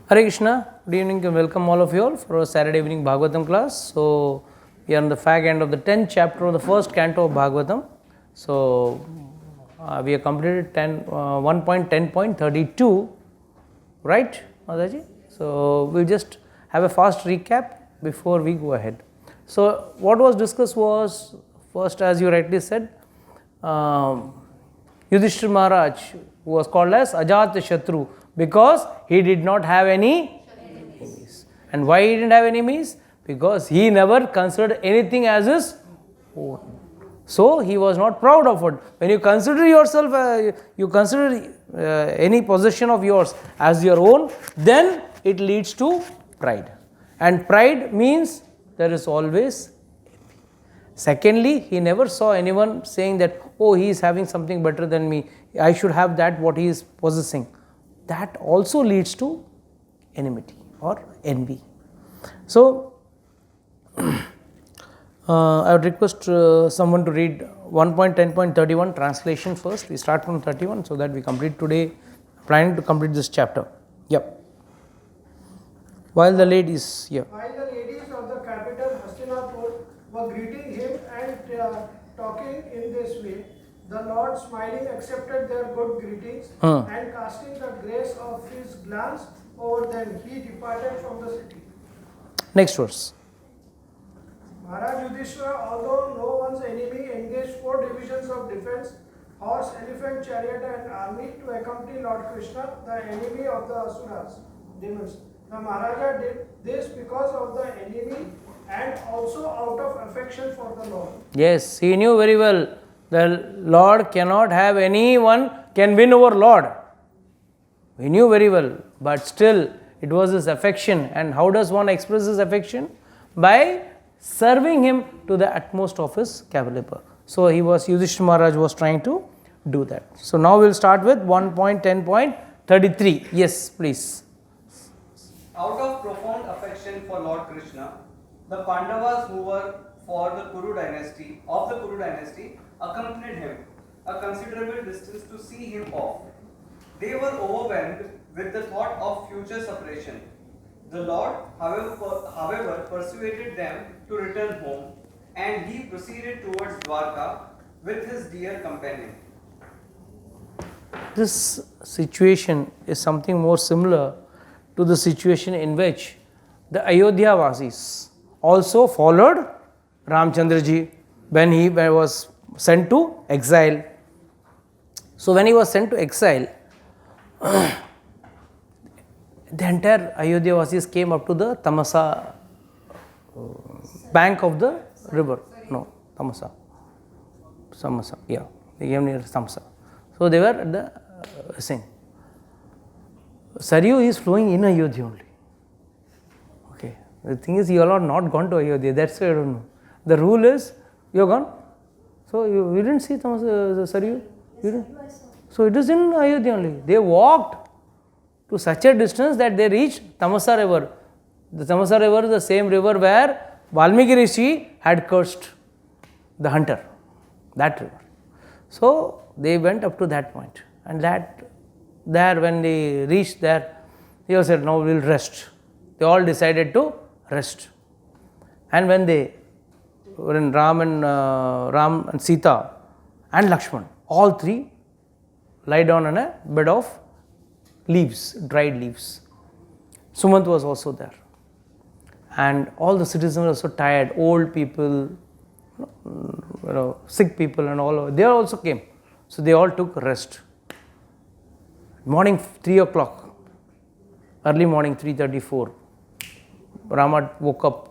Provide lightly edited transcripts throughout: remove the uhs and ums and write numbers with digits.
Hare Krishna, good evening and welcome all of you all for our Saturday evening Bhagavatam class. So, we are on the fag end of the 10th chapter of the first canto of Bhagavatam. So, we have completed 1.10.32, right, Mataji? So, we'll just have a fast recap before we go ahead. So, what was discussed was, first as you rightly said, Yudhishthira Maharaj, who was called as Ajat Shatru, because he did not have any enemies. And why he didn't have enemies? Because he never considered anything as his own. So he was not proud of it. When you consider yourself, you consider any possession of yours as your own, then it leads to pride. And pride means there is always envy. Secondly, he never saw anyone saying that, oh, he is having something better than me, I should have that what he is possessing. That also leads to enmity or envy. So, I would request someone to read 1.10.31 translation first. We start from 31 so that we complete today, planning to complete this chapter. Yep. While the ladies of the capital Hastinapur were greeting him and talking in this way, the Lord, smiling, accepted their good greetings and casting the grace of his glance over them, he departed from the city. Next verse. Maharaj Yudhishthira, although no one's enemy, engaged 4 divisions of defense, horse, elephant, chariot and army to accompany Lord Krishna, the enemy of the Asuras, demons. The Maharaja did this because of the enemy and also out of affection for the Lord. Yes, he knew very well. The Lord cannot have anyone can win over Lord. He knew very well, but still it was his affection. And how does one express his affection? By serving him to the utmost of his caliber. So Yudhishthira Maharaj was trying to do that. So now we will start with 1.10.33. Yes, please. Out of profound affection for Lord Krishna, the Pandavas who were of the Kuru dynasty, accompanied him a considerable distance to see him off. They were overwhelmed with the thought of future separation. The Lord, however, persuaded them to return home, and he proceeded towards Dwarka with his dear companion. This situation is something more similar to the situation in which the Ayodhya Vasis also followed Ramchandraji when he was sent to exile. So, when he was sent to exile, the entire Ayodhya Vasis came up to the Tamasa bank of the river. No, Tamasa. Samasa, yeah, they came near Tamasa. So, they were at the saying, Saryu is flowing in Ayodhya only. Okay, the thing is, you all are not gone to Ayodhya, that's why I don't know. The rule is, you are gone. So, you didn't see Saryu? You didn't? So, it is in Ayodhya only. They walked to such a distance that they reached Tamasa river. The Tamasa river is the same river where Valmiki Rishi had cursed the hunter, that river. So, they went up to that point, and there when they reached there, they said, now we will rest. They all decided to rest. And when Ram and Sita and Lakshman, all 3 lie down on a bed of leaves, dried leaves. Sumant was also there. And all the citizens were so tired, old people, sick people and all, they also came. So, they all took rest. Morning 3 o'clock, early morning 3:34, Rama woke up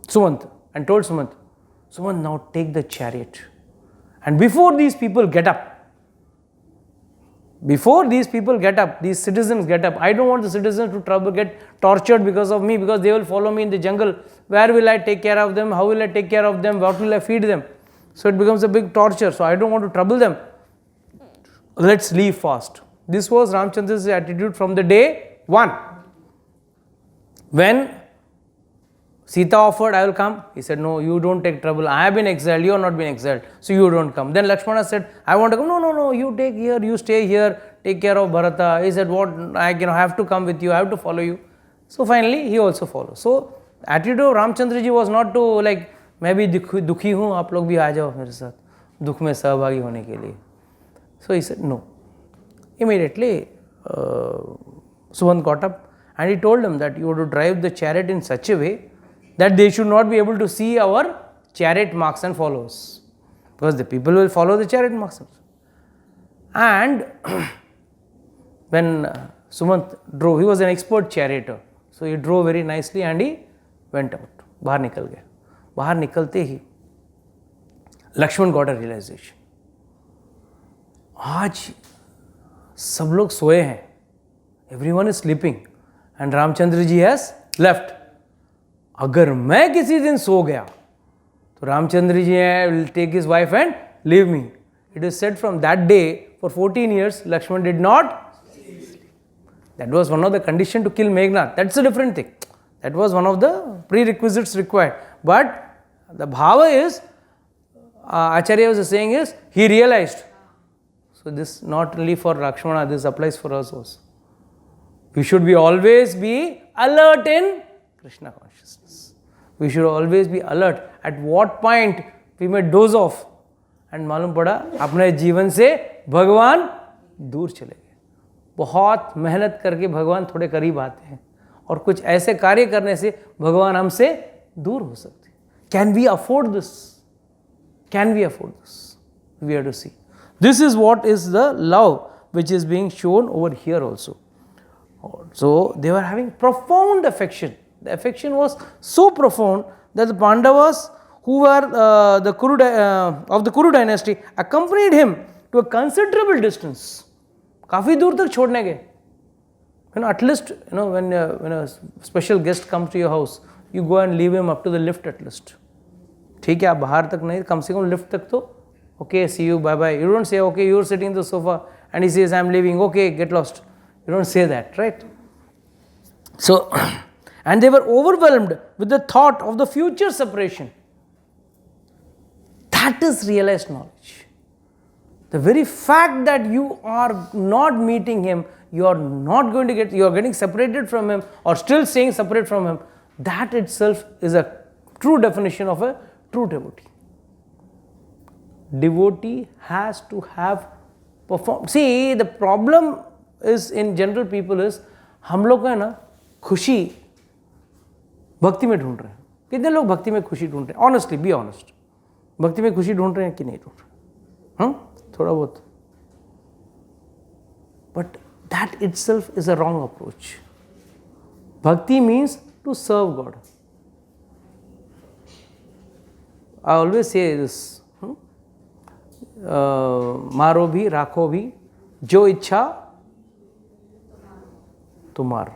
Sumant and told Sumant, now take the chariot. And before these people get up, these citizens get up, I don't want the citizens to get tortured because of me, because they will follow me in the jungle. Where will I take care of them? How will I take care of them? What will I feed them? So, it becomes a big torture. So, I don't want to trouble them. Let's leave fast. This was Ramchandra's attitude from the day 1. When Sita offered, I will come. He said, no, you don't take trouble. I have been exiled, you have not been exiled. So you don't come. Then Lakshmana said, I want to come. No, no, you take here, you stay here, take care of Bharata. He said, what, I have to come with you, I have to follow you. So finally, he also follows. So attitude of Ramchandra ji was not to like, मैं भी दुखी हूँ, आप लोग भी आ जाओ मेरे साथ दुख में सहभागी होने के लिए. So he said no. Immediately, Sumant got up and he told him that you have to drive the chariot in such a way that they should not be able to see our chariot marks and follows, because the people will follow the chariot marks. And when Sumant drove, he was an expert charioteer, so he drove very nicely and he went out. बाहर निकल गया. बाहर निकलते ही Lakshman got a realization. आज सब लोग सोए हैं, everyone is sleeping and Ramchandra ji has left. अगर मैं किसी दिन सो गया तो Ramchandra ji will take his wife and leave me. It is said from that day for 14 years Lakshman did not sleep. That was one of the conditions to kill Meghnad. That's a different thing. That was one of the prerequisites required. But the bhava is, Acharya was saying is, he realized. So this not only for Lakshmana, this applies for us also. We should be always be alert in Krishna consciousness. We should always be alert. At what point we may doze off and मालूम पड़ा अपने जीवन से भगवान दूर चले गए. बहुत मेहनत करके भगवान थोड़े करीब आते हैं और कुछ ऐसे कार्य करने से भगवान हमसे दूर हो सकते हैं. Can we afford this? Can we afford this? We have to see. This is what is the love which is being shown over here also. So they were having profound affection. The affection was so profound that the Pandavas who were of the Kuru dynasty accompanied him to a considerable distance. काफी दूर तक छोड़ने गए. At least, when a special guest comes to your house, you go and leave him up to the lift at least. ठीक है, आप बाहर तक नहीं, कम से कम lift तक तो, okay, see you, bye bye. You don't say, okay, you're sitting in the sofa and he says, I'm leaving, okay, get lost. You don't say that, right? So, and they were overwhelmed with the thought of the future separation. That is realized knowledge. The very fact that you are not meeting him, you are not going to get, you are getting separated from him or still staying separate from him, that itself is a true definition of a true devotee. Devotee has to have performed. See, the problem is in general people is, हम लोग का है ना खुशी भक्ति में ढूंढ रहे हैं. कितने लोग भक्ति में खुशी ढूंढ रहे हैं? Honestly, be honest. भक्ति में खुशी ढूंढ रहे हैं कि नहीं ढूंढ रहे? थोड़ा बहुत. But that itself is a wrong approach. Bhakti means to serve God. I always say this, मारो भी राखो भी जो इच्छा तुम्हार.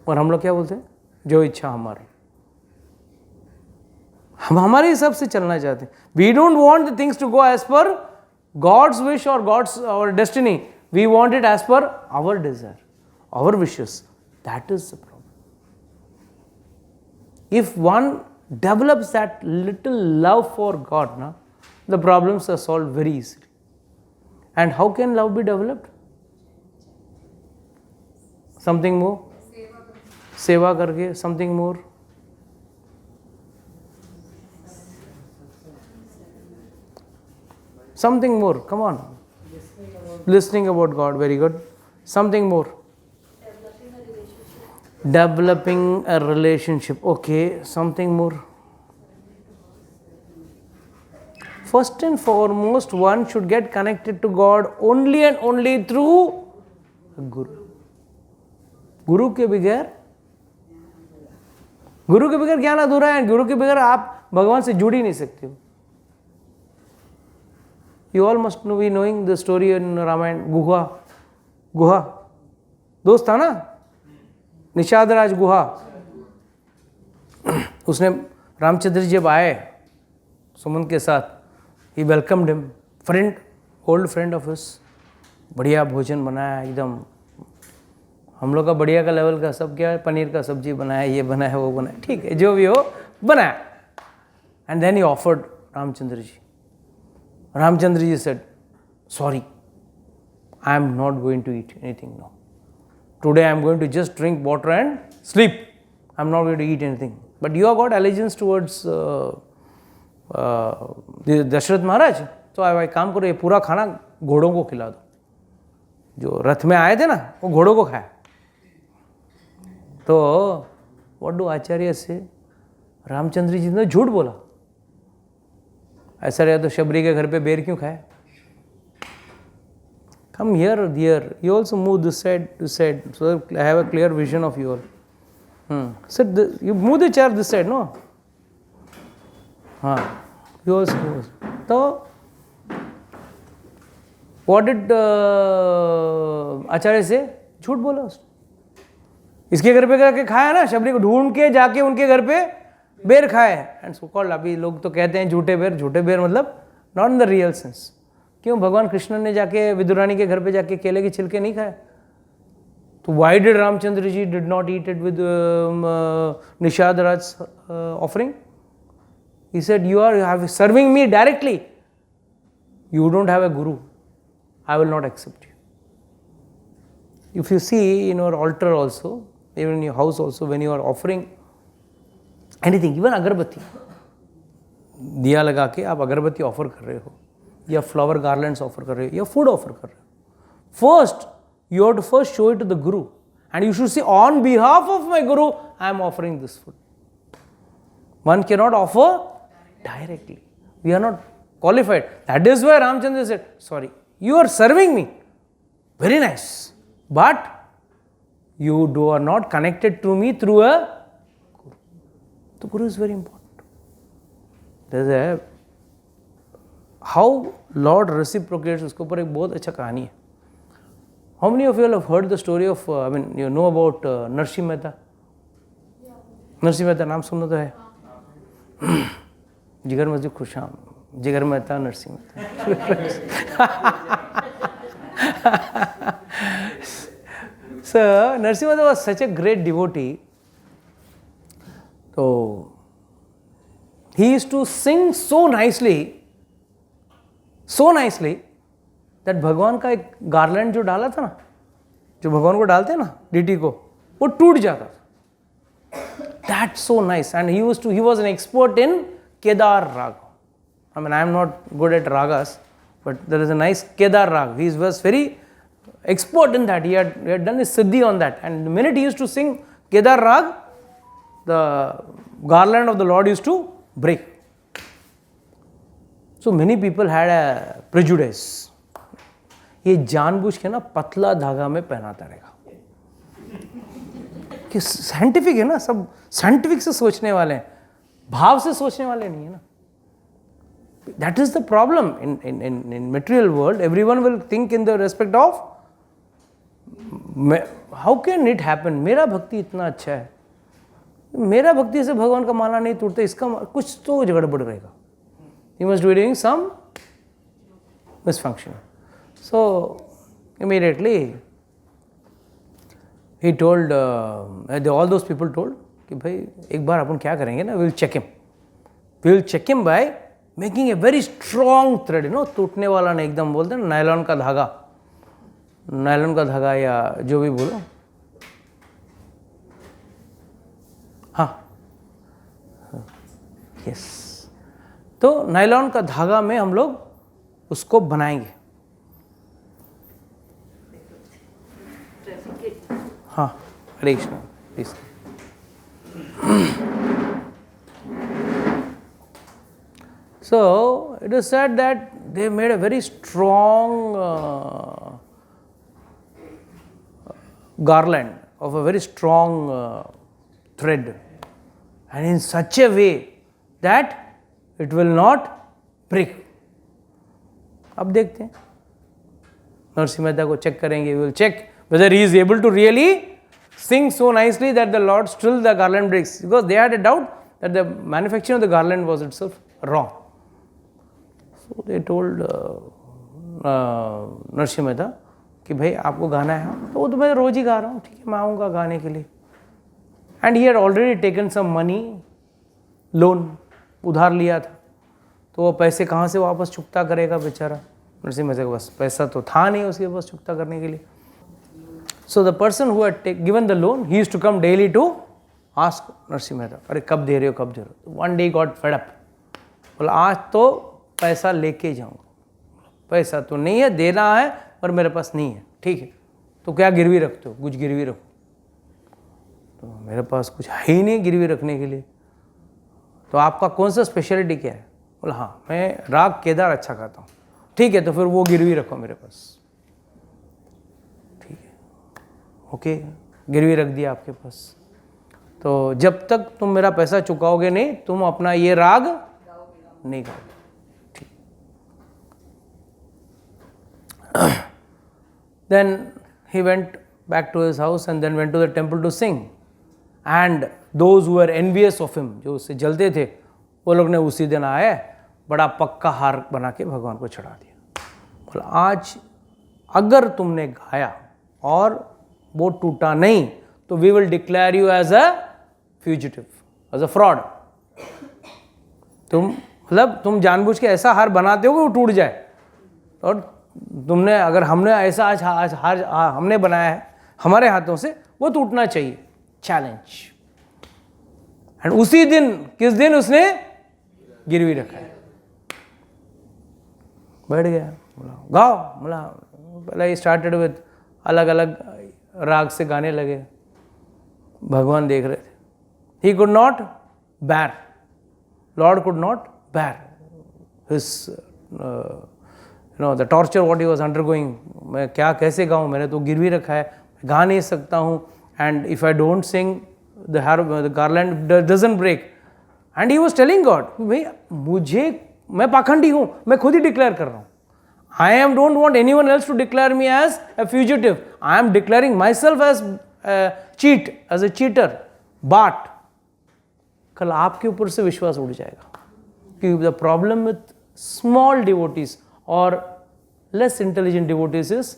और हम लोग क्या बोलते हैं? जो इच्छा हमारा. हम हमारे हिसाब से चलना चाहते हैं. We don't want the things to go as per God's wish or our destiny. We want it as per our desire, our wishes. That is the problem. If one develops that little love for God, the problems are solved very easily. And how can love be developed? Something more? Seva karke, something more? Something more, come on. Listening about God, very good. Something more. Developing a relationship. Okay, something more. First and foremost, one should get connected to God only and only through a Guru. गुरु के बगैर ज्ञान अधूरा है. गुरु के बगैर आप भगवान से जुड़ ही नहीं सकते हो. You all must be knowing the story in Ramayana. गुहा दोस्त था ना, निषाद राज गुहा. उसने रामचंद्र जी जब आए सुमंत के साथ, he welcomed him, friend, old friend of his. बढ़िया भोजन बनाया एकदम. हम लोग का बढ़िया का लेवल का सब क्या है, पनीर का सब्जी बनाया, ये बनाया, वो बनाया, ठीक है, जो भी हो बनाया. And then he offered Ramchandra ji. Ramchandra ji said, sorry, I am not going to eat anything now. Today I am going to just drink water and sleep. I am not going to eat anything. But you have got allegiance towards Dasharath महाराज, तो एक काम करो, ये पूरा खाना घोड़ों को खिला दो. जो रथ में आए थे ना, वो घोड़ों को खाया. तो व्हाट डू आचार्य से? रामचंद्र जी ने झूठ बोला. ऐसा रहा तो शबरी के घर पे बेर क्यों खाए? Come here or there. You also move this side, so I have a clear vision of you all. Sit. You move the chair this side, no? You also move. So, what did आचार्य से? झूठ बोला उसने. इसके घर पे जाके खाया ना, शबरी को ढूंढ के जाके उनके घर पे बेर खाए. एंड सो कॉल्ड, अभी लोग तो कहते हैं झूठे बेर मतलब not in the real sense. क्यों भगवान कृष्ण ने जाके विदुरानी के घर पे जाके केले के छिलके नहीं खाए? तो why did Ramchandra ji did not eat it with Nishad Raj offering? He said you are serving me directly, you don't have a guru, I will not accept you. If you see in your altar also, even in your house also, when you are offering anything, even agarbatti, दिया लगा के आप अगरबत्ती offer कर रहे हो, या flower garlands offer कर रहे हो, या फूड ऑफर कर रहे हो, first you have to first show it to the guru and you should say on behalf of my guru I am offering this food. One can not offer directly, we are not qualified. That is why Ramchandra said sorry, you are serving me very nice, but you are not connected to me through a guru. The guru is very important. There is a how Lord reciprocates. उसके ऊपर एक बहुत अच्छा कहानी है. How many of you have heard the story of you know about Narasimha Mehta? Narasimha Mehta नाम सुनना तो है. जिगर मस्जिद खुशाम, जिगर Mehta, Narasimha Mehta. So Narasimha Mehta was such a great devotee. So he used to sing so nicely that भगवान का एक गार्लैंड जो डाला था ना, जो भगवान को डालते हैं ना डीटी को, वो टूट जाता था. That's so nice. And he was an expert in Kedar Rag. I mean, I am not good at ragas, but there is a nice Kedar Rag. He was very expert in that. He had done his siddhi on that, and the minute he used to sing Kedar Rag, the garland of the Lord used to break. So many people had a prejudice. ये जानबूझ के ना पतला धागा में पहनाता रहेगा कि scientific है ना, सब साइंटिफिक से सोचने वाले हैं, भाव से सोचने वाले नहीं है ना. That is the problem in material world. Everyone will think in the respect of how can it happen. मेरा भक्ति इतना अच्छा है, मेरा भक्ति से भगवान का माला नहीं टूटता, इसका कुछ तो गड़बड़ रहेगा. He must be doing some misfunction. So immediately he told all those people told कि भाई एक बार अपन क्या करेंगे ना, we'll check him by making a very strong thread, you know, टूटने वाला नहीं, एकदम बोलते हैं नायलॉन का धागा या जो भी बोलो. हाँ, यस. तो नायलॉन का धागा में हम लोग उसको बनाएंगे. हाँ, Hare Krishna, please. So it is said that they made a very strong garland of a very strong thread, and in such a way that it will not break. अब देखते हैं, नरसिंह मेहता को चेक करेंगे. We will check whether he is able to really sing so nicely that the Lord still the garland breaks, because they had a doubt that the manufacturing of the garland was itself wrong. So they told Narasimha Mehta कि भाई आपको गाना है. तो वो तो मैं रोज ही गा रहा हूँ, ठीक है मैं आऊँगा गाने के लिए. And he had already taken some money, loan उधार लिया था, तो वो पैसे कहाँ से वापस चुकता करेगा बेचारा. नरसिंह मेहता के पास पैसा तो था नहीं उसके पास चुकता करने के लिए. So the person who had given the loan, he used to come daily to ask Narasimha Mehta, अरे कब दे रहे हो कब दे रहे हो. One day he got fed up. बोला आज तो पैसा लेके जाऊँगा. पैसा तो नहीं है, देना है पर मेरे पास नहीं है. ठीक है, तो क्या गिरवी रखते हो? कुछ गिरवी रखो. तो मेरे पास कुछ है ही नहीं गिरवी रखने के लिए. तो आपका कौन सा स्पेशलिटी क्या है? बोला हाँ मैं राग केदार अच्छा गाता हूँ. ठीक है, तो फिर वो गिरवी रखो मेरे पास. ठीक है, ओके, गिरवी रख दिया आपके पास. तो जब तक तुम मेरा पैसा चुकाओगे नहीं, तुम अपना ये राग नहीं गाओगे. ठीक. Then he went back to his house and then went to the temple to sing. And those who were envious of him, जो उससे जलते थे, वो लोग ने उसी दिन आए, बड़ा पक्का हार बना के भगवान को चढ़ा दिया. बोला आज अगर तुमने गाया और वो टूटा नहीं तो we will declare you as a fugitive, as a fraud. तुम जानबूझ के ऐसा हार बनाते हो कि वो टूट जाए. और तुमने अगर हमने ऐसा आज हार हमने बनाया है हमारे हाथों से, वो टूटना चाहिए. चैलेंज. एंड उसी दिन, किस दिन उसने गिरवी रखा है. बैठ गया, बोला गाओ. बोला पहले स्टार्टेड विद अलग अलग राग से गाने लगे. भगवान देख रहे थे. He could not bear, Lord could not bear his the torture what he was undergoing. मैं क्या कैसे गाऊँ, मैंने तो गिरवी रखा है, गा नहीं सकता हूँ. And if I don't sing, the garland doesn't break. And he was telling God, मैं पाखंडी हूँ, मैं खुद ही डिक्लेयर कर रहा हूँ. don't want anyone else to declare me as a fugitive. I am declaring myself as a cheat, as a cheater. But कल आपके ऊपर से विश्वास उड़ जाएगा. क्योंकि the problem with small devotees or less intelligent devotees is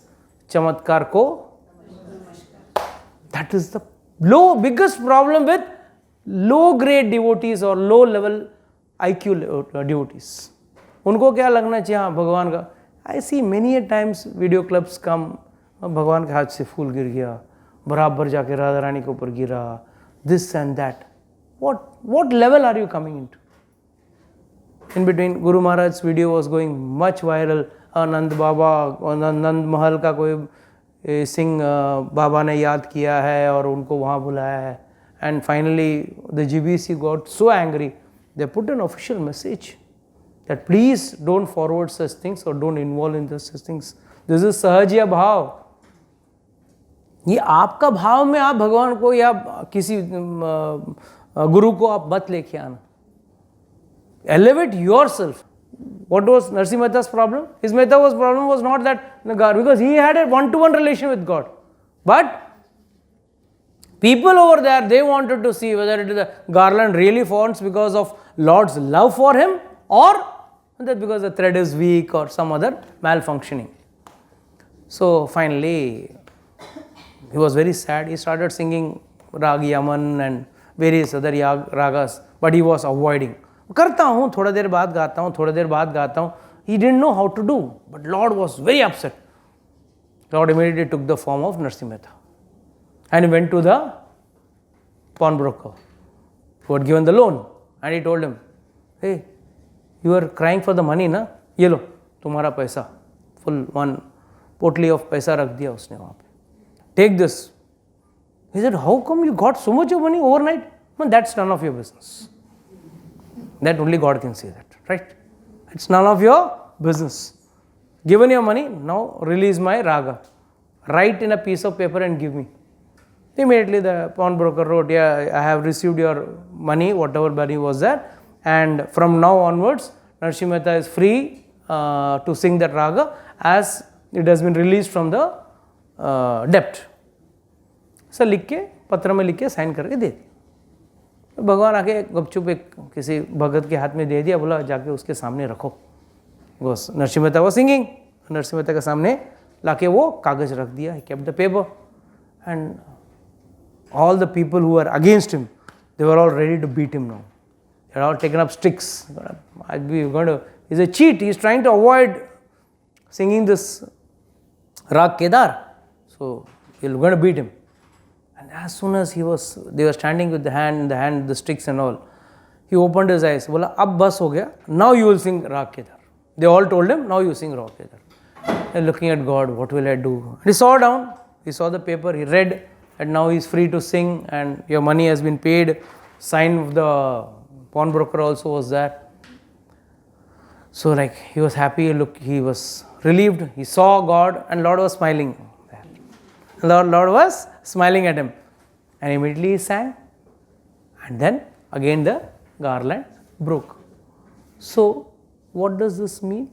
चमत्कार को. That is the biggest problem with low grade devotees or low level IQ devotees. उनको क्या लगना चाहिए, हाँ भगवान का. I see many a times video clips come, भगवान के हाथ से फूल गिर गया, बराबर जाके राधा रानी के ऊपर गिरा, this and that. What level are you coming into? In between, Guru Maharaj's video was going much viral. Nand Baba, Nand Mahal का कोई सिंह बाबा ने याद किया है और उनको वहाँ बुलाया है. And finally, the GBC got so angry, they put an official message that please don't forward such things or don't involve in such things. This is Sahajiya भाव. ये आपका भाव में आप भगवान को या किसी गुरु को आप मत लेके आना. Elevate yourself. What was Narasimha Mehta's problem? His Mehta's problem was not that God, because he had a one-to-one relation with God. But people over there, they wanted to see whether the garland really falls because of Lord's love for him or that because the thread is weak or some other malfunctioning. So finally, he was very sad. He started singing Rag Yaman and various other ragas, but he was avoiding. करता हूँ, थोड़ा देर बाद गाता हूँ, थोड़ा देर बाद गाता हूँ. He didn't know how to do, but Lord was very upset. Lord immediately took the form of Narasimha Mehta and he went to the pawnbroker who had given the loan and he told him, hey, you are crying for the money ना, ये लो तुम्हारा पैसा. Full one potli of पैसा रख दिया उसने वहाँ पे. Take this. He said, how come you got so much of money overnight? No, that's none of your business. That only God can say that, right? It's none of your business. Given your money, now release my raga. Write in a piece of paper and give me. Immediately the pawnbroker wrote, yeah, I have received your money, whatever money was there. And from now onwards, Narasimha Mehta is free to sing that raga as it has been released from the debt. So लिख के, पत्र में लिख के sign करके दे दिया. भगवान आके गपचुप एक किसी भगत के हाथ में दे दिया, बोला जाके उसके सामने रखो. Narasimha Mehta was singing. नरसिंह मेहता के सामने लाके वो कागज रख दिया. He kept the paper and all the people who were against him, they were all ready to beat him now. They had all taken up sticks. He's a cheat. He's trying to avoid singing this Rag Kedar. So you're going to beat him. And as soon as they were standing with the sticks and all, he opened his eyes. Bola, ab bas ho gaya. Now you will sing Rag Kedar. They all told him, now you sing Rag Kedar. And looking at God, what will I do? And he saw down, he saw the paper, he read, and now he is free to sing, and your money has been paid. Sign of the pawnbroker also was there. So like he was happy, he was relieved, he saw God, and Lord was smiling. Lord was smiling at him. And immediately he sang. And then again the garland broke. So what does this mean?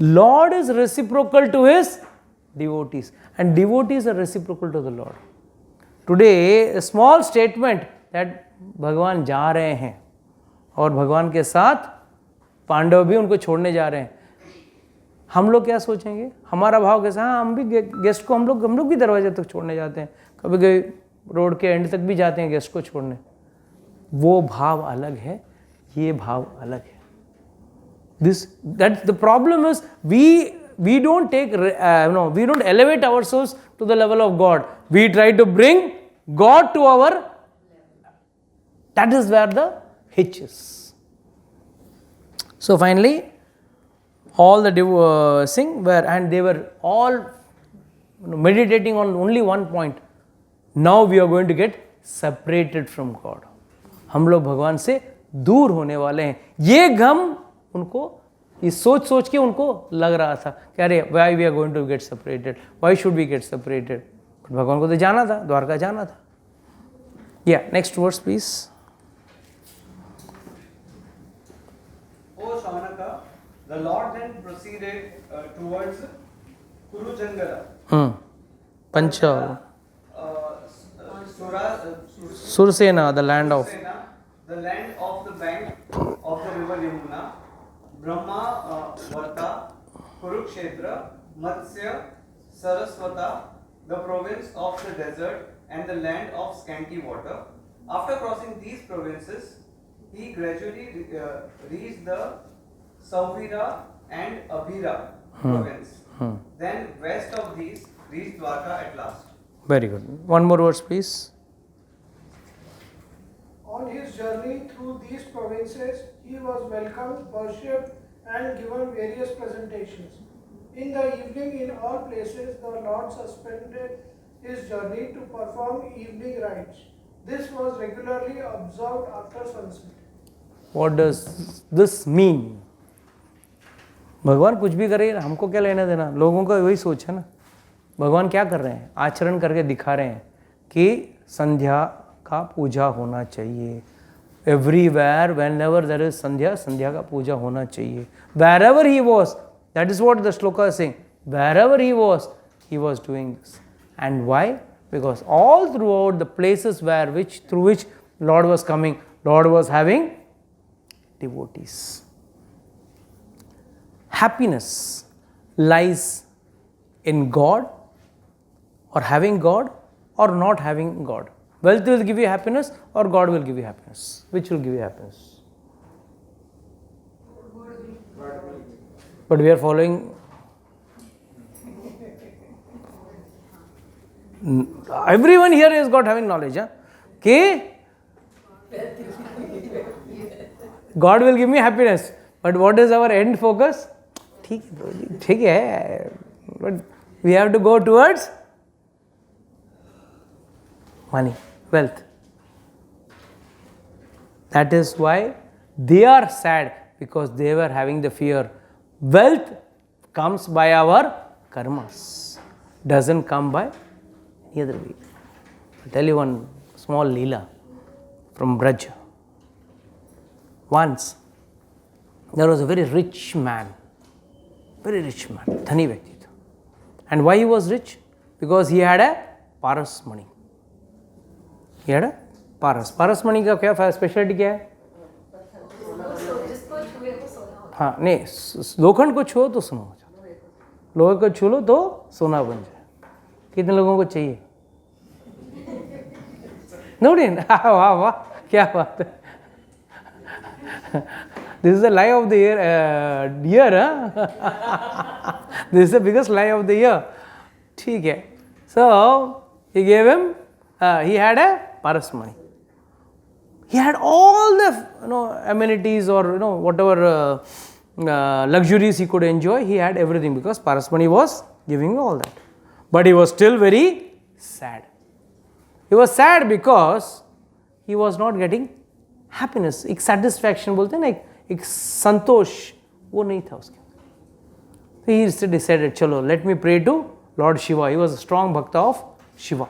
Lord is reciprocal to his devotees, and devotees are reciprocal to the Lord. Today, a small statement that भगवान जा रहे हैं और भगवान के साथ पांडव भी उनको छोड़ने जा रहे हैं, हम लोग क्या सोचेंगे? हमारा भाव कैसा? हाँ, हम भी गेस्ट को हम लोग भी दरवाजे तक छोड़ने जाते हैं, कभी कभी रोड के एंड तक भी जाते हैं गेस्ट को छोड़ने. वो भाव अलग है, ये भाव अलग है. That the problem is we don't take we don't elevate ourselves to the level of God. We try to bring God to our. That is where the hitch is. So finally, all the sing were, and they were all meditating on only one point. Now we are going to get separated from God. हम लोग भगवान से दूर होने वाले हैं. ये गम उनको, ये सोच के उनको लग रहा था कि अरे why we are going to get separated, why should we get separated. भगवान को तो जाना था, द्वारका जाना था. या next verse please. O Shaunaka, the Lord then proceeded towards Kurujangala. Pancha. Sursena, the land of the bank of the river Yamuna, Brahma Varta, Kurukshetra, Matsya, Saraswata, the province of the desert and the land of scanty water. After crossing these provinces, he gradually reached the Sauvira and Abhira province. Then west of these reached Dwarka at last. Very good. One more verse please. On his journey through these provinces, he was welcomed, worshipped, and given various presentations. In the evening, in all places, the Lord suspended his journey to perform evening rites. This was regularly observed after sunset. What does this mean? भगवान कुछ भी करे, हमको क्या लेना देना? लोगों का वही सोच है ना. भगवान क्या कर रहे हैं? आचरण करके दिखा रहे हैं कि संध्या का पूजा होना चाहिए. Everywhere, whenever there is संध्या, संध्या का पूजा होना चाहिए. Wherever he was, that is what the shloka is saying. Wherever he was doing this. And why? Because all throughout the places through which Lord was coming, Lord was having devotees. Happiness lies in God, or having God, or not having God. Wealth will give you happiness, or God will give you happiness. Which will give you happiness? But we are following. Everyone here has got having knowledge. Okay? God will give me happiness. But what is our end focus? ठीक है. But we have to go towards money, wealth. That is why they are sad, because they were having the fear. Wealth comes by our karmas, doesn't come by any other way. I'll tell you one small leela from Braj. Once there was a very rich man, dhani vyakti tha. And why he was rich? Because he had a paras money. He had a paras. Paras money का क्या speciality क्या है? हाँ नहीं, लोखंड को छुओ तो सोना हो जाता है, लोहे को छू लो तो सोना बन जाए. कितने लोगों को चाहिए? वाह वाह, क्या बात है. This is the lie of the year, huh? This is the biggest lie of the year. ठीक है. So he gave him, he had a paras money. He had all the amenities or whatever luxuries he could enjoy. He had everything because paras money was giving him all that. But he was still very sad. He was sad because he was not getting happiness. एक satisfaction बोलते हैं ना, एक संतोष वो नहीं था उसके. So he decided, चलो, let me pray to Lord Shiva. He was a strong bhakta of Shiva.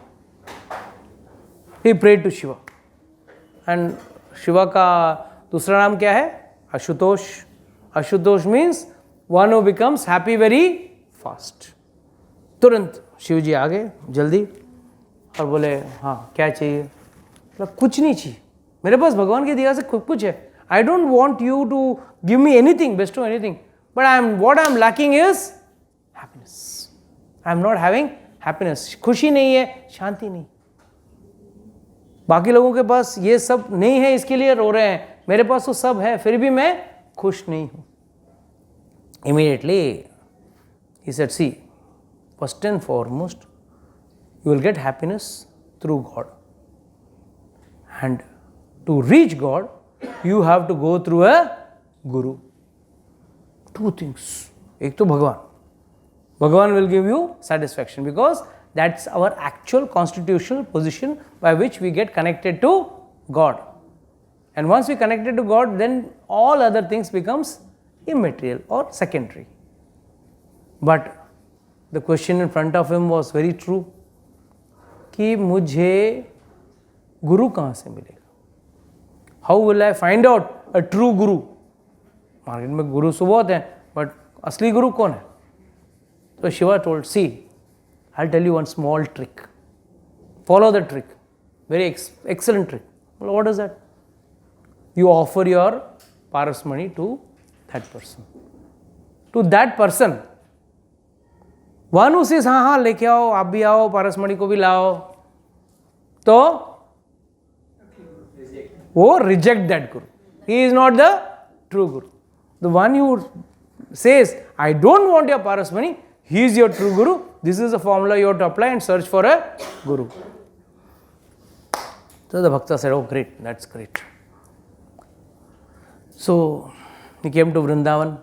He prayed to Shiva. And Shiva का दूसरा नाम क्या है? Ashutosh. Ashutosh means one who becomes happy very fast. तुरंत शिव जी आ गए जल्दी और बोले, हाँ क्या चाहिए? मतलब कुछ नहीं चाहिए, मेरे पास भगवान की दया से कुछ है. I don't want you to give me anything, bestow anything, but what I am lacking is happiness. I am not having happiness. खुशी नहीं है, शांति नहीं. बाकी लोगों के पास ये सब नहीं है, इसके लिए रो रहे हैं. मेरे पास तो सब है, फिर भी मैं खुश नहीं हूं. Immediately he said, see, first and foremost, you will get happiness through God. And to reach God, you have to go through a guru. Two things. एक तो भगवान. Bhagavan will give you satisfaction because that's our actual constitutional position by which we get connected to God. And once we connected to God, then all other things becomes immaterial or secondary. But the question in front of him was very true कि मुझे गुरु कहाँ से मिलेगा? How will I find out a true guru? Market में गुरु तो बहुत हैं, but असली गुरु कौन है? So Shiva told, see, I'll tell you one small trick. Follow the trick. Very excellent trick. Well, what is that? You offer your paras money to that person. To that person. One who says, हाँ लेके आओ, आप भी आओ, पारस मणि को भी लाओ, तो वो reject that guru. He is not the true guru. The one who says, I don't want your paras money, he is your true guru. This is the formula you have to apply and search for a guru. So the bhakta said, oh great, that's great. So he came to Vrindavan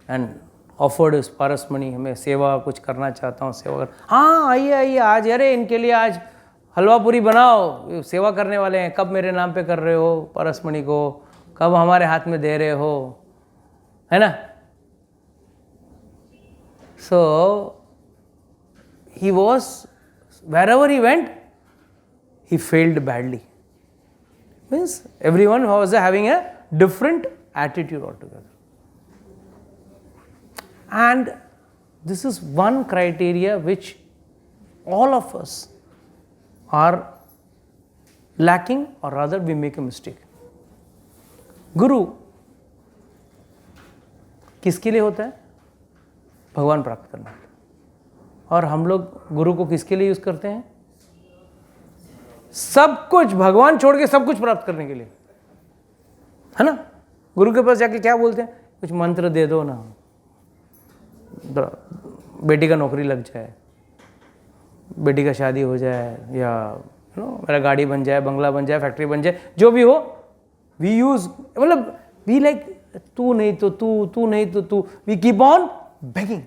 and offered his paras money. हमें सेवा कुछ करना चाहता हूँ, सेवा कर. हाँ आइए आइए आज, अरे इनके लिए आज हलवा पूरी बनाओ, सेवा करने वाले हैं. कब मेरे नाम पे कर रहे हो पारस मणि को, कब हमारे हाथ में दे रहे हो, है ना? So he was, wherever he went, he failed badly. Means everyone was having a different attitude altogether. And this is one criteria which all of us are lacking, or rather we make a mistake. गुरु किसके लिए होता है? भगवान प्राप्त करना. और हम लोग गुरु को किसके लिए यूज करते हैं? सब कुछ भगवान छोड़ के सब कुछ प्राप्त करने के लिए, है ना? गुरु के पास जाके क्या बोलते हैं? कुछ मंत्र दे दो ना, बेटी का नौकरी लग जाए, बेटी का शादी हो जाए, या मेरा गाड़ी बन जाए, बंगला बन जाए, फैक्ट्री बन जाए, जो भी हो. वी यूज, मतलब वी लाइक, तू नहीं तो तू, तू नहीं तो तू. We keep on begging.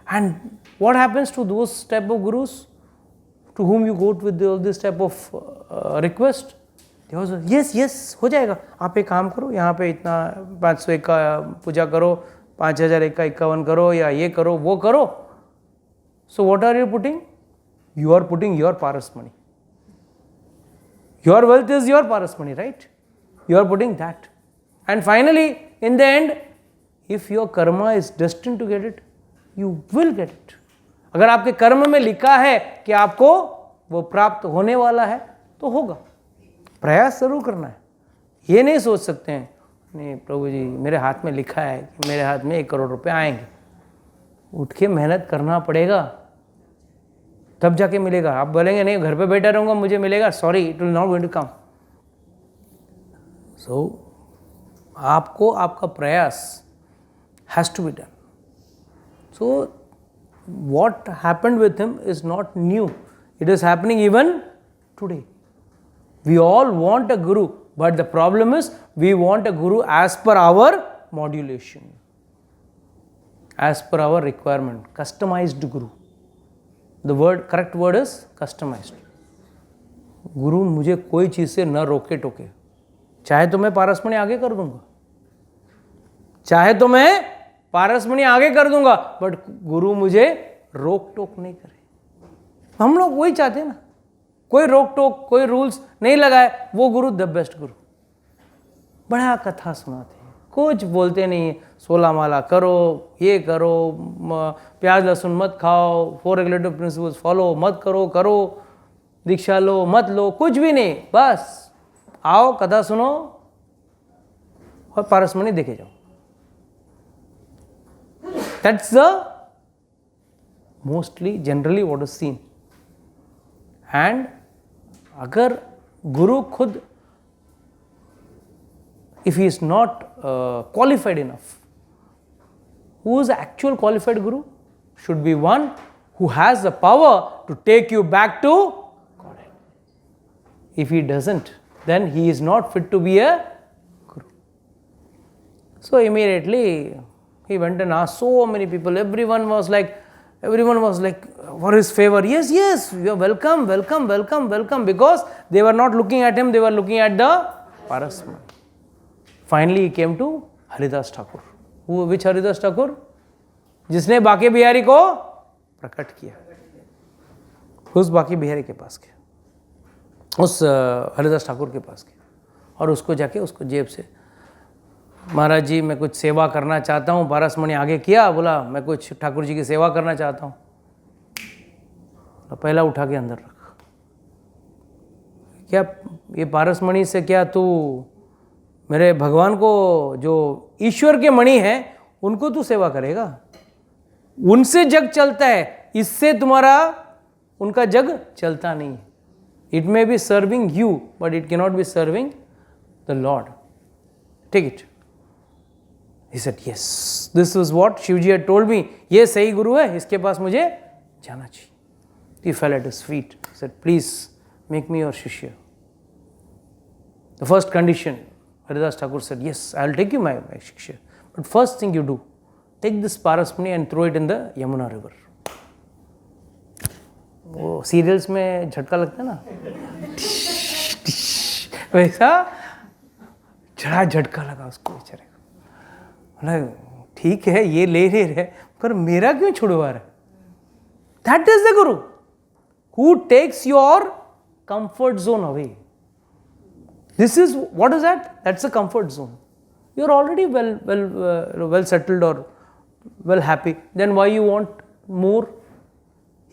And what happens to those type of gurus to whom you go with all this type of request? They also, yes yes हो जाएगा, आप एक काम करो, यहाँ पे इतना 501 का पूजा करो, 5001 का 51 करो, या ये करो वो करो. So what are you putting? You are putting your paras money. Your wealth is your paras money, right? You are putting that. And finally, in the end, if your karma is destined to get it, you will get it. अगर आपके कर्म में लिखा है कि आपको वो प्राप्त होने वाला है, तो होगा. प्रयास जरूर करना है. ये नहीं सोच सकते हैं, नहीं प्रभु जी मेरे हाथ में लिखा है कि मेरे हाथ में 1 करोड़ रुपए आएंगे. उठ के मेहनत करना पड़ेगा, तब जाके मिलेगा. आप बोलेंगे नहीं घर पे बैठा रहूँगा मुझे मिलेगा, sorry, it will not going to come. So आपको आपका प्रयास has to be done. So what happened with him is not new. It is happening even today. We all want a guru, but the problem is we want a guru as per our modulation, as per our requirement, customized guru. The correct word is customized. गुरु मुझे कोई चीज़ से न रोके टोके, चाहे तो मैं पारसमणि आगे कर दूंगा, चाहे तो मैं पारसमणि आगे कर दूंगा, बट गुरु मुझे रोक टोक नहीं करे. हम लोग वही चाहते हैं ना, कोई रोक टोक, कोई रूल्स नहीं लगाए, वो गुरु द बेस्ट गुरु. बड़ा कथा सुनाते हैं, कुछ बोलते नहीं है. 16 माला करो, ये करो, प्याज लहसुन मत खाओ, 4 रेगुलेटिव प्रिंसिपल्स फॉलो मत करो, करो दीक्षा लो मत लो, कुछ भी नहीं. बस आओ कथा सुनो और पारसमणि देखे जाओ. That's the mostly generally what is seen. And अगर गुरु खुद, if he is not qualified enough, who is the actual qualified guru? Should be one who has the power to take you back to Godhead. If he doesn't, then he is not fit to be a guru. So immediately he went and asked so many people. Everyone was like for his favor. Yes, you are welcome, welcome, welcome, welcome. Because they were not looking at him, they were looking at the Parasman. Finally, he came to Haridas Thakur. Which Haridas Thakur? जिसने बाके बिहारी को प्रकट किया. उस बाके बिहारी के पास गया, उस हरिदास ठाकुर के पास गया और उसको जाके उसको जेब से, महाराज जी मैं कुछ सेवा करना चाहता हूँ. पारसमणि आगे किया, बोला मैं कुछ ठाकुर जी की सेवा करना चाहता हूँ. तो पहला उठा के अंदर रखा. क्या ये पारसमणि से क्या तू मेरे भगवान को, जो ईश्वर के मणि हैं, उनको तू सेवा करेगा? उनसे जग चलता है, इससे तुम्हारा उनका जग चलता नहीं. It may be serving you but it cannot be serving the lord. Take it. He said, yes, this is what Shivji had told me. ये सही गुरु है, इसके पास मुझे जाना चाहिए. He fell at his feet. He said, please make me your Shishya. The first condition, Haridas Thakur said, yes, I will take you my Shishya. But first thing you do, take this Parasmani and throw it in the Yamuna river. वो serials में झटका लगता है ना, वैसा झड़ा झटका लगा उसको बेचारे. ठीक है ये ले रहे, पर मेरा क्यों छुड़वा रहा है? That is the guru who takes your comfort zone away. This is what is that? That's a comfort zone. You are already well settled और well happy. Then why you want more?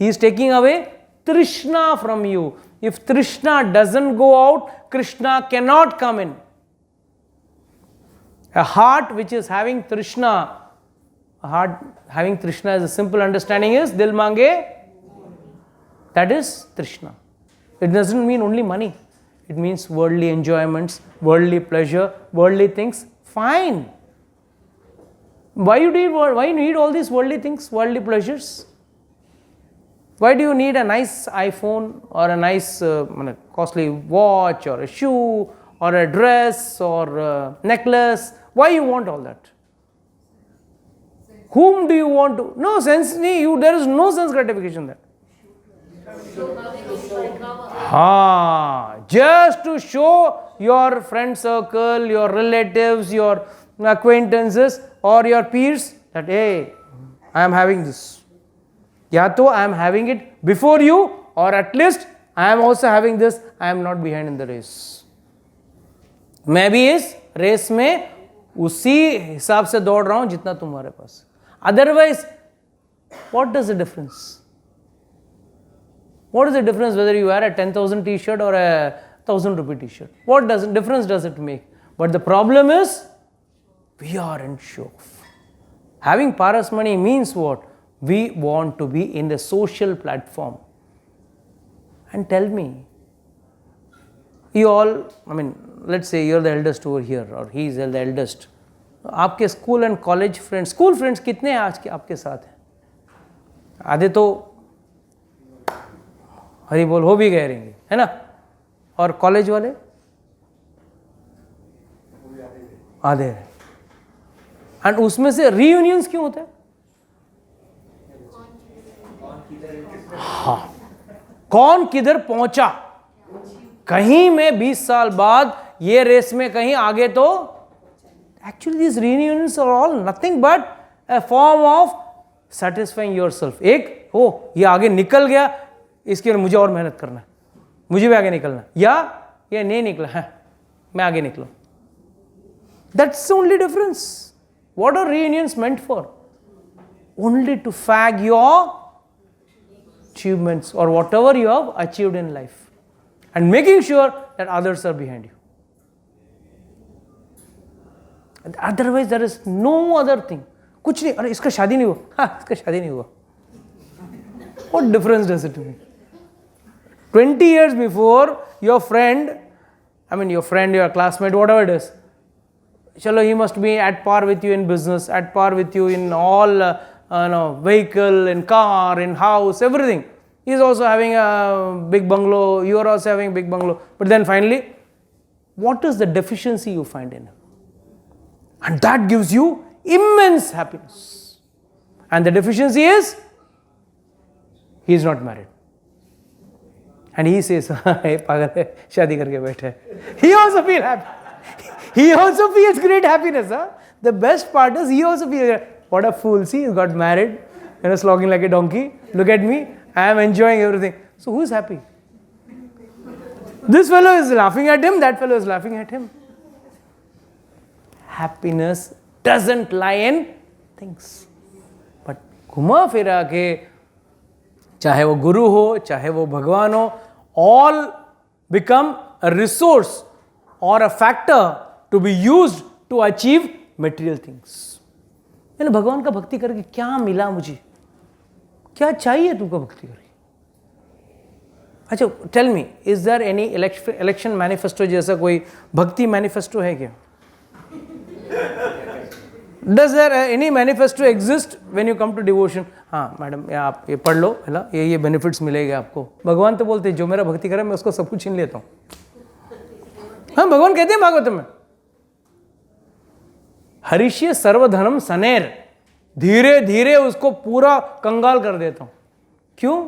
He is taking away Trishna from you. If Trishna doesn't go out, Krishna cannot come in. A heart which is having Trishna, a heart having Trishna as a simple understanding is Dil Mange. That is Trishna. It doesn't mean only money. It means worldly enjoyments, worldly pleasure, worldly things. Fine. Why you need all these worldly things, worldly pleasures? Why do you need a nice iPhone or a nice costly watch or a shoe or a dress or a necklace? Why you want all that? Whom do you want to? No sense. There is no sense gratification there. Just to show your friend circle, your relatives, your acquaintances or your peers that hey, I am having this. या तो I am having it before you और at least I am also having this. I am not behind in the race. मैं भी इस race में उसी हिसाब से दौड़ रहा हूं जितना तुम्हारे पास. Otherwise what does the difference? What is the difference whether you are a 10,000 t-shirt or a 1,000 rupee t-shirt? What difference does it make? But the problem is we are in show. Having Parasmani means what? We want to be in the social platform. And tell me, you all, I mean, let's say you're the eldest over here or he is the eldest. आपके school and college friends, school friends कितने हैं आज के आपके साथ हैं? आधे तो हरी बोल हो भी गए रहेंगे, है ना? और कॉलेज वाले आधे हैं। एंड उसमें से रीयूनियंस क्यों होते हैं? हाँ, कौन किधर पहुंचा, कहीं में 20 साल बाद ये रेस में कहीं आगे, तो actually this reunions are all nothing but a form of satisfying yourself. एक हो ये आगे निकल गया, इसके लिए मुझे और मेहनत करना है, मुझे भी आगे निकलना है, या ये नहीं निकला है मैं आगे निकलूं। That's only difference. What are reunions meant for? Only to flag your achievements or whatever you have achieved in life and making sure that others are behind you. And otherwise there is no other thing. कुछ नहीं, अरे इसका शादी नहीं हुआ, हाँ इसका शादी नहीं हुआ, what difference does it make? 20 years before your friend, I mean your friend, your classmate, whatever it is, chalo he must be at par with you in business, at par with you in all vehicle, in car, in house, everything. He is also having a big bungalow, you are also having a big bungalow. But then finally, what is the deficiency you find in him? And that gives you immense happiness. And the deficiency is, he is not married. And he says, hey, pagal hai, shaadi karke baithe. He also feels happy. He also feels great happiness. Huh? The best part is, he also feels, what a fool, see, he got married, slogging like a donkey. Look at me, I am enjoying everything. So who is happy? This fellow is laughing at him, that fellow is laughing at him. Happiness doesn't lie in things. But घुमा फिरा के, चाहे वो गुरु हो, चाहे वो भगवान हो, all become a resource or a factor to be used to achieve material things. मैंने भगवान का भक्ति करके क्या मिला, मुझे क्या चाहिए तुमको भक्ति करके? अच्छा, tell me, is there any election manifesto जैसा कोई भक्ति मैनिफेस्टो है क्या? Does there any manifesto exist when you come to devotion? हाँ मैडम, आप ये पढ़ लो, है ना, ये बेनिफिट्स मिलेंगे आपको। भगवान तो बोलते हैं जो मेरा भक्ति करे मैं उसको सब कुछ छीन लेता हूँ। हाँ, भगवान कहते हैं भागवत में, हरिष्य सर्वधनम सनेर, धीरे धीरे उसको पूरा कंगाल कर देता हूं। क्यों?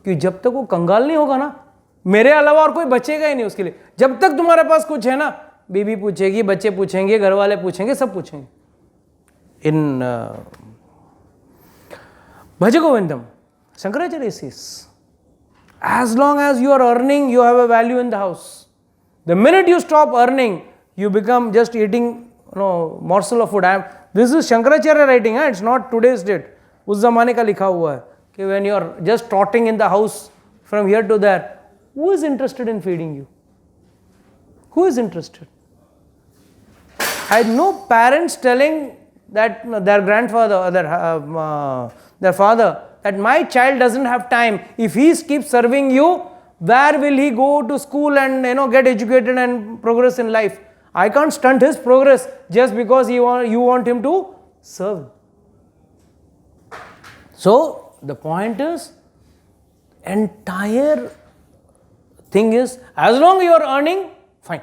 कि जब तक वो कंगाल नहीं होगा ना, मेरे अलावा और कोई बचेगा ही नहीं उसके लिए। जब तक तुम्हारे पास कुछ है ना, बीवी पूछेगी, बच्चे पूछेंगे, घर वाले पूछेंगे, सब पूछेंगे। इन भज गोविंदम, Shankaracharya says, as long as you are earning, you have a value in the house. The minute you stop earning, you become just eating morsel of food. This is Shankaracharya writing, it's not today's date. उस जमाने का लिखा हुआ है कि when you are just trotting in the house from here to there, who is interested in feeding you? Who is interested? I know parents telling that their grandfather, their father, that my child doesn't have time. If he keeps serving you, where will he go to school and get educated and progress in life? I can't stunt his progress just because you want him to serve. So the point is, entire thing is, as long as you are earning, fine,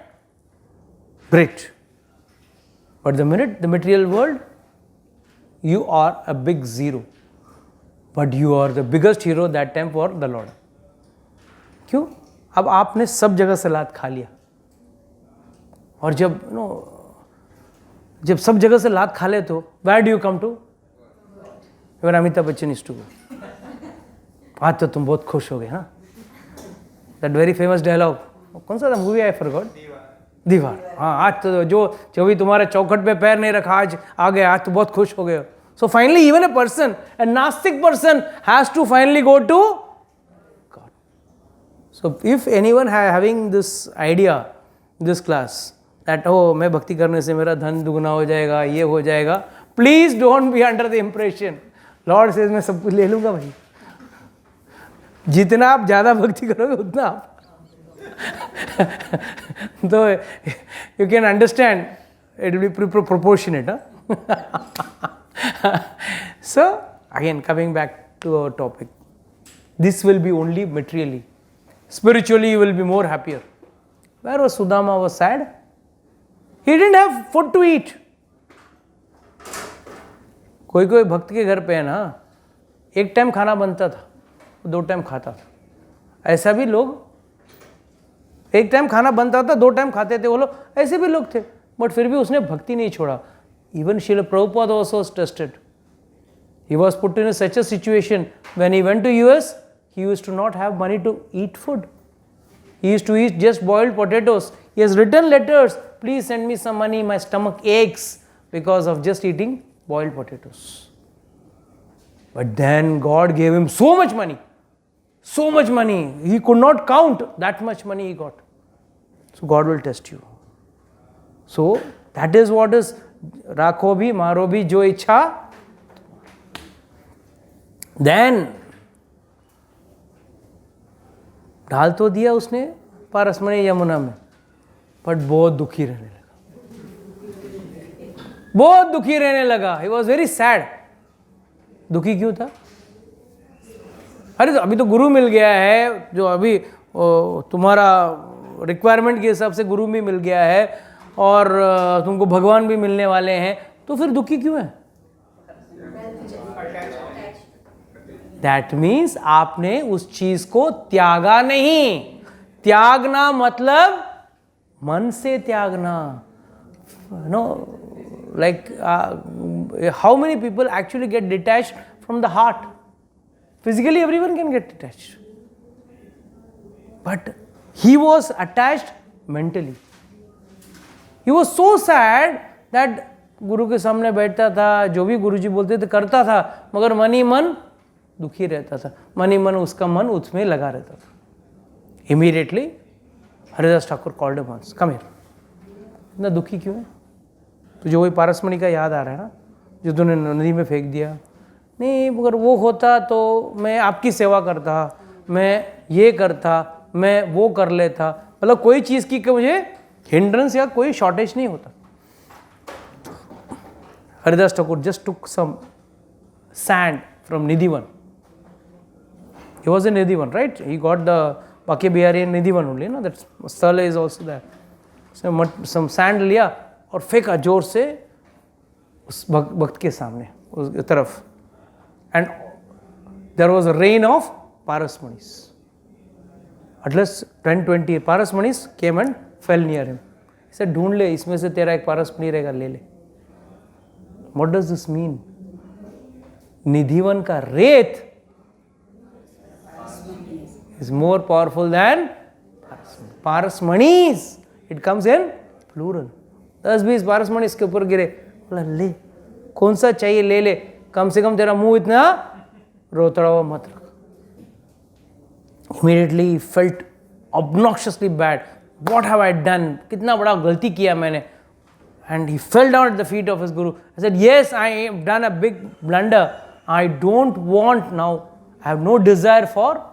great. But the minute the material world, you are a big zero. But you are the biggest hero that time for the Lord. क्यों? अब आपने सब जगह से लात खा लिया, और जब सब जगह से लात खा ले तो where do you come to? Even Amitabh Bachchan used to go. आज तो तुम बहुत खुश हो गए ना? That very famous dialogue. कौन सा था मूवी? I forgot. दीवार. हाँ, आज तो जो भी तुम्हारे चौखट पे पैर नहीं रखा, आज आ गए, आज तो बहुत खुश हो गए. So finally, even a person, a Nastic person, has to finally go to God. So if anyone having this idea, this class, that मैं भक्ति करने से मेरा धन दुगना हो जाएगा, ये हो जाएगा, please don't be under the impression. Lord says मैं सब कुछ ले लूँगा भाई. जितना आप ज़्यादा भक्ति करोगे उतना आप So you can understand it will be proportionate. So again, coming back to our topic, this will be only materially. Spiritually you will be more happier. Where was Sudama was sad? He didn't have food to eat. कोई कोई भक्त के घर पे है ना, एक time खाना बनता था, 2 टाइम खाता था. ऐसा भी लोग, एक टाइम खाना बनता था, 2 टाइम खाते थे वो लोग, ऐसे भी लोग थे. बट फिर भी उसने भक्ति नहीं छोड़ा. Even Srila Prabhupada also was tested. He was put in such a situation when he went to US, he used to not have money to eat food. He used to eat just boiled potatoes. He has written letters, please send me some money, my stomach aches because of just eating boiled potatoes. But then God gave him so much money. So much money. He could not count that much money he got. So God will test you. So that is what is Rakho bhi, maro bhi jo ichha. Then डाल तो दिया उसने पारसमणि यमुना में, but बहुत दुखी रहने लगा. बहुत दुखी रहने लगा. He was very sad. दुखी क्यों था? अरे तो अभी तो गुरु मिल गया है, जो अभी तुम्हारा रिक्वायरमेंट के हिसाब से गुरु भी मिल गया है और तुमको भगवान भी मिलने वाले हैं, तो फिर दुखी क्यों है? दैट मीन्स आपने उस चीज को त्यागा नहीं. त्यागना मतलब मन से त्यागना. Know like how many people actually get detached from the heart. Physically everyone can get detached, but he was attached mentally. He was so sad that गुरु के सामने बैठता था, जो भी गुरुजी बोलते थे करता था, मगर मन ही मन दुखी रहता था. मन ही मन उसका मन उसमें लगा रहता था. Immediately Haridas Thakur called him once, come here. इतना दुखी क्यों है? तुझे वही पारसमणि का याद आ रहा है ना, जो तूने नदी में फेंक दिया? नहीं, अगर वो होता तो मैं आपकी सेवा करता, मैं ये करता, मैं वो कर लेता. मतलब कोई चीज़ की मुझे हिंड्रेंस या कोई शॉर्टेज नहीं होता. Haridas Thakur just took some sand from Nidhivan. He was in Nidhivan, right? He got the Banke Bihari in Nidhivan only, ना दैट स्थल is also that. Some sand लिया और फेंका जोर से उस भक्त के सामने, उस तरफ. And there was a rain of parasmanis. At least 10-20 parasmanis came and fell near him. He said, ढूंढ ले, इसमें से तेरा एक पारसमणि रहेगा, ले ले. What does this mean? Nidhivan का रेत is more powerful than parasmanis. It comes in plural. 10-20 parasmanis के ऊपर गिरे, बोला ले, कौन सा चाहिए ले ले, कम से कम तेरा मुंह इतना रोतड़ा हुआ मत रख. Immediately he felt obnoxiously bad. What have I done? कितना बड़ा गलती किया मैंने. And he fell down at the feet of his guru. I said, yes, I have done a big blunder. I don't want now. I have no desire for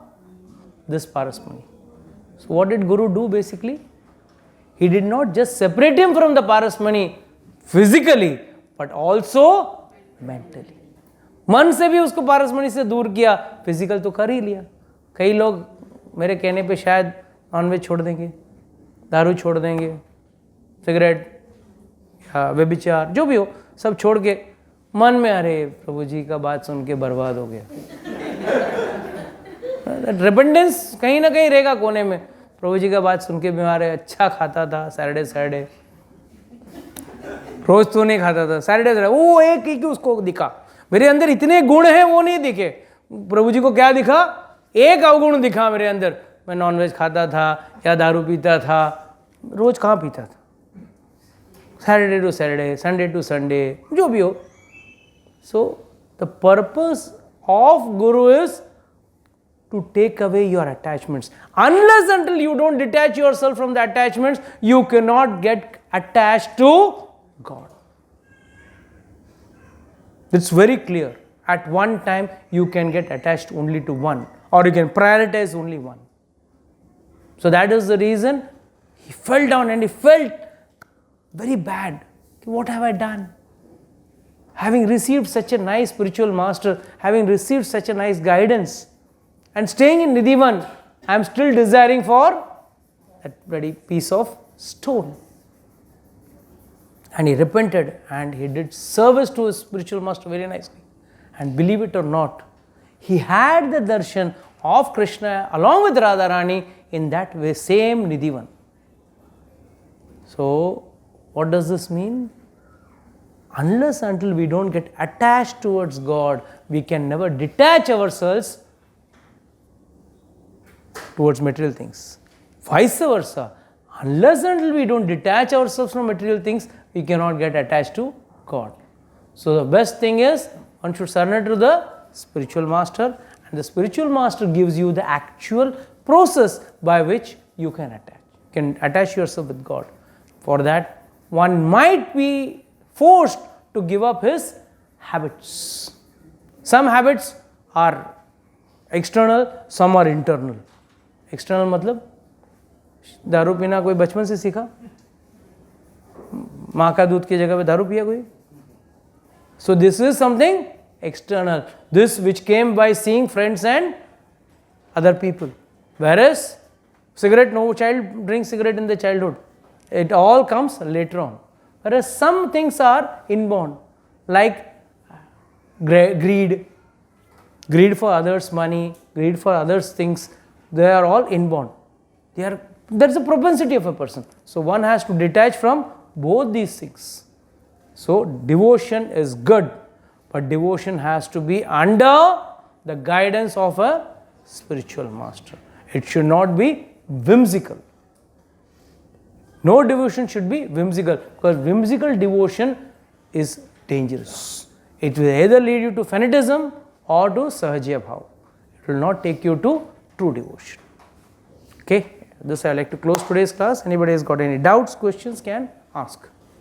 this parasmani. So what did Guru do basically? He did not just separate him from the parasmani physically, but also mentally. मन से भी उसको पारसमणि से दूर किया, physical तो कर ही लिया. कई लोग मेरे कहने पे शायद नॉनवेज छोड़ देंगे, दारू छोड़ देंगे, सिगरेट या व्यभिचार जो भी हो सब छोड़ के, मन में अरे प्रभु जी का बात सुन के बर्बाद हो गया. रिपेंडेंस कहीं ना कहीं रहेगा कोने में. प्रभु जी का बात सुन के बीमार है, अच्छा खाता था सैटरडे, रोज तो नहीं खाता था, सैटरडे वो एक ही उसको दिखा, मेरे अंदर इतने गुण हैं वो नहीं दिखे. प्रभु जी को क्या दिखा? एक अवगुण दिखा मेरे अंदर. मैं नॉनवेज खाता था या दारू पीता था. रोज कहाँ पीता था? Saturday to Saturday, Sunday to Sunday, जो भी हो. So the purpose of guru is to take away your attachments. Unless until you don't detach yourself from the attachments, you cannot get attached to God. It's very clear. At one time, you can get attached only to one, or you can prioritize only one. So that is the reason He fell down and he felt very bad. What have I done? Having received such a nice spiritual master, having received such a nice guidance, and staying in Nidhivan, I am still desiring for that bloody piece of stone. And he repented and he did service to his spiritual master very nicely. And believe it or not, he had the darshan of Krishna along with Radharani in that way, same Nidhivan. So, what does this mean? Unless until we don't get attached towards God, we can never detach ourselves towards material things. Vice versa, unless until we don't detach ourselves from material things, we cannot get attached to God. So the best thing is, one should surrender to the spiritual master, and the spiritual master gives you the actual process by which you can attach yourself with God. For that, one might be forced to give up his habits. Some habits are external, some are internal. External मतलब दारू पीना कोई बचपन से सीखा, माँ का दूध की जगह पे दारू पिया कोई. So this is something external, this which came by seeing friends and other people. Whereas cigarette, no child drinks cigarette in the childhood, it all comes later on. Whereas some things are inborn, like greed for others' money, greed for others' things, they are all inborn. That's a propensity of a person. So one has to detach from both these things. So devotion is good, but devotion has to be under the guidance of a spiritual master. It should not be whimsical. No devotion should be whimsical, because whimsical devotion is dangerous. It will either lead you to fanatism or to sahajya bhav. It will not take you to true devotion. Okay, this I like to close today's class. Anybody has got any doubts, questions, can ask.